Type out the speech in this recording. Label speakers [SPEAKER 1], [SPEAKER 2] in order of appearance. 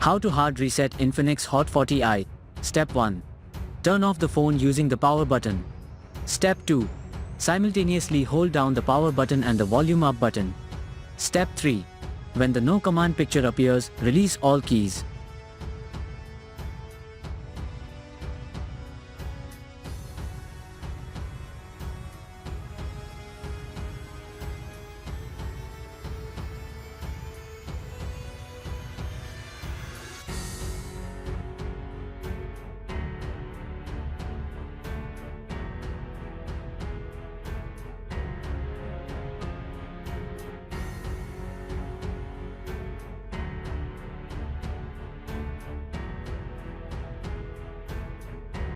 [SPEAKER 1] How to hard reset Infinix Hot 40i. Step 1. Turn off the phone using the power button. Step 2. Simultaneously hold down the power button and the volume up button. Step 3. When the no command picture appears, release all keys.